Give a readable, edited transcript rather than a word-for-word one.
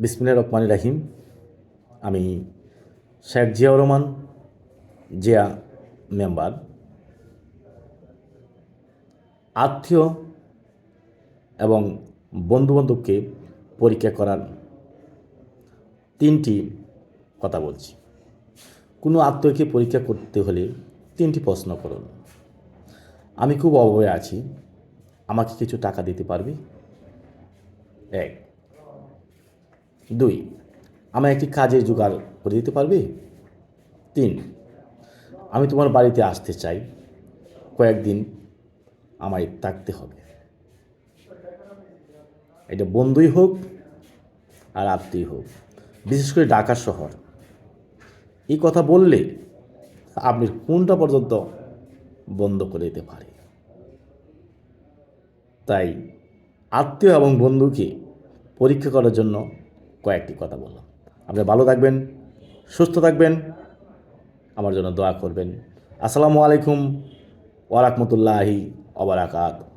বিসমিল্লাহির রহমানির রহিম। আমি শেখ জিয়াউর রহমান, জিয়া মেম্বার। আত্মীয় এবং বন্ধুবান্ধবকে পরীক্ষা করার 3টি কথা বলছি। কোনো আত্মীয়কে পরীক্ষা করতে হলে 3টি প্রশ্ন করুন। আমি খুব অভাবে আছি, আমাকে কিছু টাকা দিতে পারবি? 1। 2, আমায় একটি কাজের জোগাড় করে দিতে পারবি? 3, আমি তোমার বাড়িতে আসতে চাই, কয়েকদিন আমায় থাকতে হবে। এটা বন্ধুই হোক আর আত্মীয় হোক, বিশেষ করে ঢাকা শহর। এই কথা বললে আপনি কোনটা পর্যন্ত বন্ধ করে দিতে পারে। তাই আত্মীয় এবং বন্ধুকে পরীক্ষা করার জন্য কয়েকটি কথা বললাম। আপনি ভালো থাকবেন, সুস্থ থাকবেন, আমার জন্য দোয়া করবেন। আসসালামু আলাইকুম ওয়া রাহমাতুল্লাহি ওয়া বারাকাতুহু।